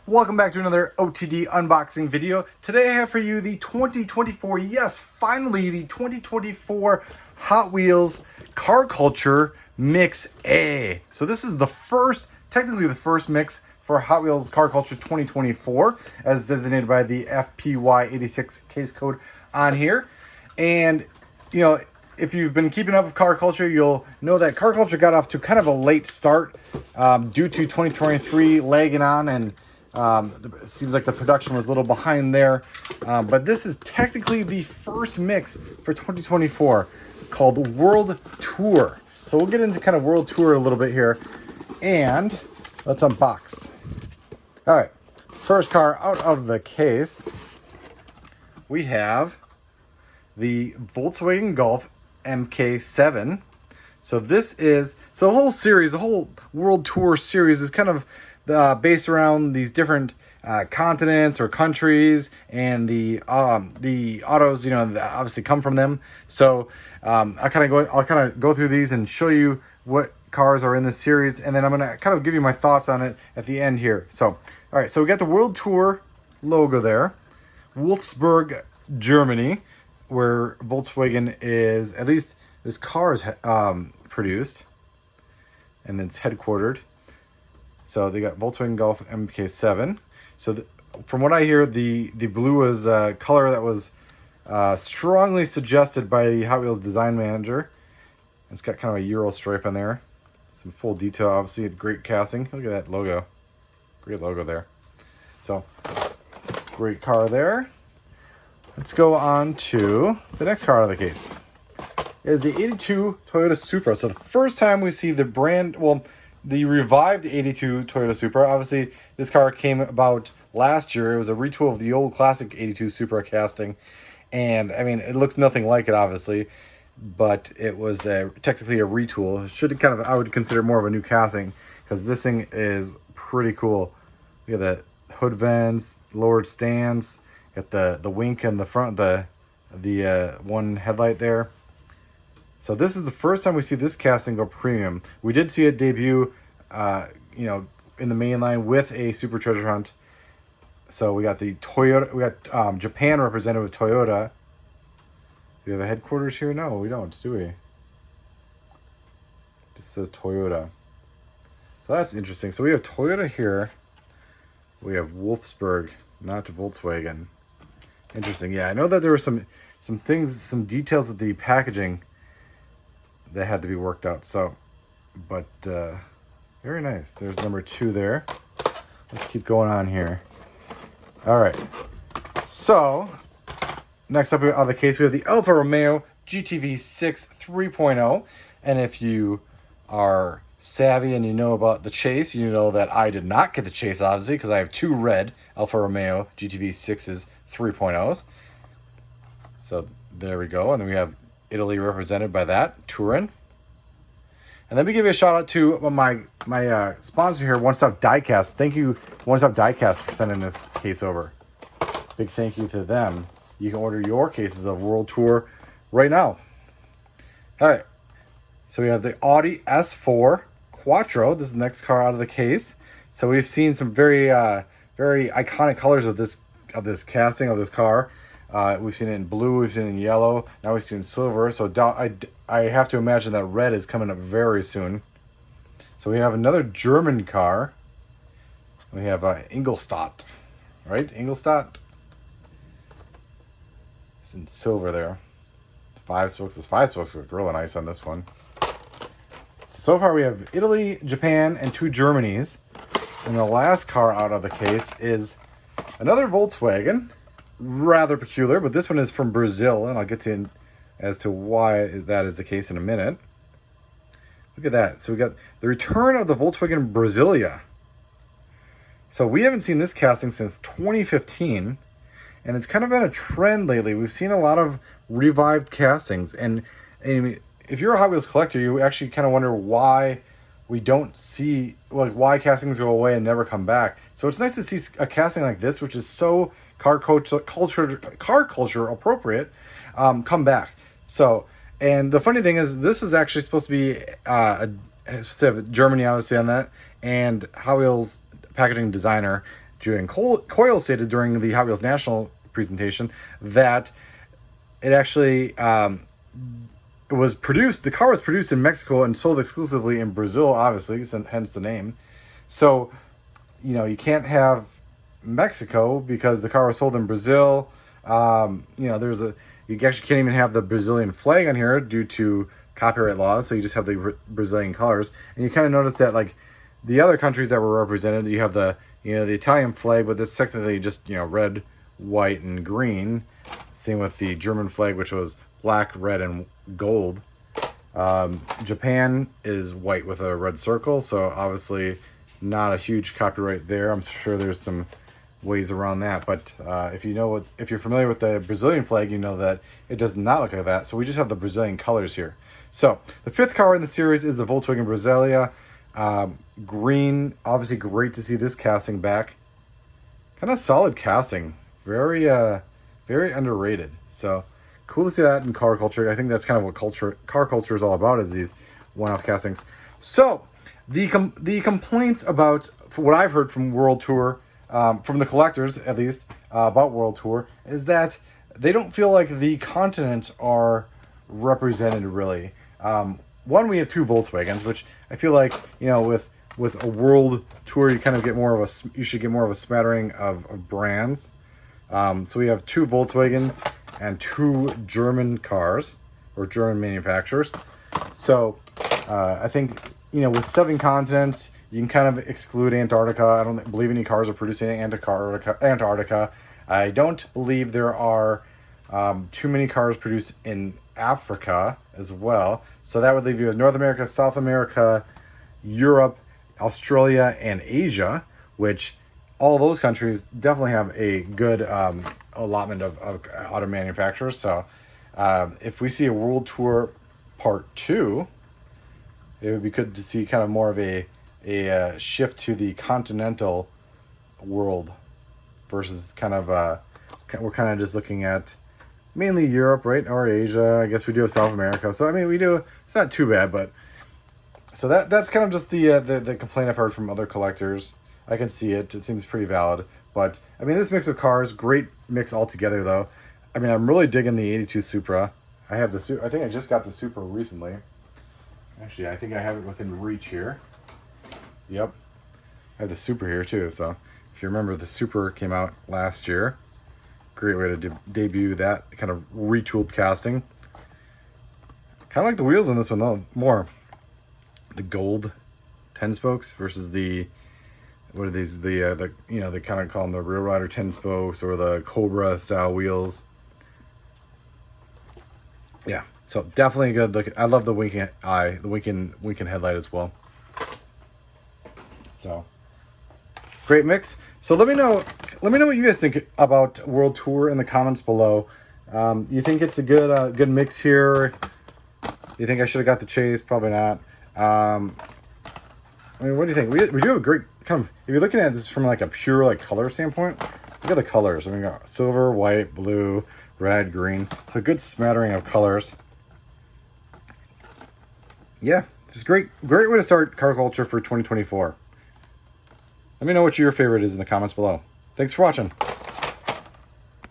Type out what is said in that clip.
Welcome back to another OTD unboxing video. Today I have for you the 2024, yes, finally the 2024 Hot Wheels Car Culture Mix A. So this is the first, technically the first mix for Hot Wheels Car Culture 2024, as designated by the FPY86 case code on here. And, you know, if you've been keeping up with Car Culture, you'll know that Car Culture got off to kind of a late start due to 2023 lagging on, and it seems like the production was a little behind there. But this is technically the first mix for 2024 called World Tour. So we'll get into kind of World Tour a little bit here, and let's unbox. All right, first car out of the case, we have the Volkswagen Golf MK7. So this is, so the whole series, the whole World Tour series is kind of based around these different continents or countries, and the autos, you know, that obviously come from them. So I'll kind of go through these and show you what cars are in this series, and then I'm gonna kind of give you my thoughts on it at the end here. So, all right, so we got the World Tour logo there, Wolfsburg, Germany, where Volkswagen is, at least this car is produced, and it's headquartered. So they got Volkswagen Golf MK7. So from what I hear, the blue is a color that was strongly suggested by the Hot Wheels design manager. It's got kind of a Euro stripe on there. Some full detail, obviously, great casting. Look at that logo. Great logo there. So, great car there. Let's go on to the next car out of the case. It is the 82 Toyota Supra. So the first time we see the brand, well, the revived 82 Toyota Supra. Obviously, this car came about last year. It was a retool of the old classic 82 Supra casting. And, I mean, it looks nothing like it, obviously, but it was technically a retool. It should kind of, I would consider more of a new casting, because this thing is pretty cool. Look at that hood vents, lowered stands, got the wink in the front, the one headlight there. So this is the first time we see this casting go premium. We did see it debut, you know, in the main line with a Super Treasure Hunt. So we got the Toyota, we got Japan represented with Toyota. Do we have a headquarters here? No, we don't, do we? It just says Toyota. So that's interesting. So we have Toyota here. We have Wolfsburg, not Volkswagen. Interesting. Yeah, I know that there were some things, some details of the packaging that had to be worked out. So, but very nice. There's number 2 there. Let's keep going on here. All right. So, next up on the case, we have the Alfa Romeo GTV6 3.0. And if you are savvy and you know about the chase, you know that I did not get the chase, obviously, because I have 2 red Alfa Romeo GTV6s 3.0s. So there we go. And then we have Italy represented by that, Turin. And let me give you a shout out to my sponsor here, One Stop Diecast. Thank you, One Stop Diecast, for sending this case over. Big thank you to them. You can order your cases of World Tour right now. All right. So we have the Audi S4 Quattro. This is the next car out of the case. So we've seen some very very iconic colors of this casting of this car. We've seen it in blue, we've seen it in yellow, now we've seen silver. So I have to imagine that red is coming up very soon. So we have another German car. We have Ingolstadt, right? Ingolstadt. It's in silver there. 5 spokes. This 5 spokes look really nice on this one. So far we have Italy, Japan, and 2 Germanys. And the last car out of the case is another Volkswagen. Rather peculiar, but this one is from Brazil, and I'll get to as to why that is the case in a minute. Look at that. So we got the return of the Volkswagen Brasilia. So we haven't seen this casting since 2015, and it's kind of been a trend lately. We've seen a lot of revived castings, and if you're a Hot Wheels collector, you actually kind of wonder why we don't see, like, why castings go away and never come back. So it's nice to see a casting like this, which is so car culture appropriate, come back. So, and the funny thing is, this is actually supposed to be supposed to have Germany obviously on that, and Hot Wheels packaging designer Julian Coyle stated during the Hot Wheels National presentation that it actually it was produced. The car was produced in Mexico and sold exclusively in Brazil, obviously, hence the name. So, you know, you can't have Mexico because the car was sold in Brazil. You know, you actually can't even have the Brazilian flag on here due to copyright laws. So you just have the Brazilian colors, and you kind of notice that like the other countries that were represented, you have the Italian flag, but that's technically just red, white, and green. Same with the German flag, which was black, red, and gold. Japan is white with a red circle, so obviously not a huge copyright there. I'm sure there's some ways around that, but if you're familiar with the Brazilian flag, you know that it does not look like that. So we just have the Brazilian colors here. So the fifth car in the series is the Volkswagen Brasilia. Green, obviously great to see this casting back. Kind of solid casting. Very underrated. So cool to see that in car culture. I think that's kind of what car culture is all about, is these one-off castings. So the complaints about what I've heard from World Tour, from the collectors at least, about World Tour, is that they don't feel like the continents are represented really. One, we have two Volkswagens, which I feel like with a World Tour you kind of get you should get more of a smattering of brands. So we have two Volkswagens and two German cars, or German manufacturers. So I think with 7 continents you can kind of exclude Antarctica. I don't believe any cars are producing in Antarctica. I don't believe there are too many cars produced in Africa as well. So that would leave you with North America, South America, Europe, Australia, and Asia, which all those countries definitely have a good allotment of auto manufacturers. So if we see a World Tour Part 2, it would be good to see kind of more of a shift to the continental world versus kind of we're kind of just looking at mainly Europe, right, or Asia. I guess we do have South America. So I mean, it's not too bad, but so that's kind of just the complaint I've heard from other collectors. I can see it. It seems pretty valid. But I mean, this mix of cars, great mix altogether, though. I mean, I'm really digging the '82 Supra. I think I just got the Supra recently. Actually, I think I have it within reach here. Yep, I have the Supra here too. So if you remember, the Supra came out last year. Great way to debut that kind of retooled casting. Kind of like the wheels on this one though, more. The gold 10 spokes versus the, what are these, they kind of call them the Real Rider 10 spokes or the Cobra style wheels. Yeah, so definitely a good look. I love the winking eye, the winking headlight as well. So great mix. So let me know what you guys think about World Tour in the comments below. You think it's a good mix here? You think I should have got the Chase? Probably not. I mean, what do you think? We do have a great kind of, if you're looking at this from like a pure like color standpoint, look at the colors. I mean, we got silver, white, blue, red, green. It's a good smattering of colors. Yeah, it's great way to start car culture for 2024. Let me know what your favorite is in the comments below. Thanks for watching.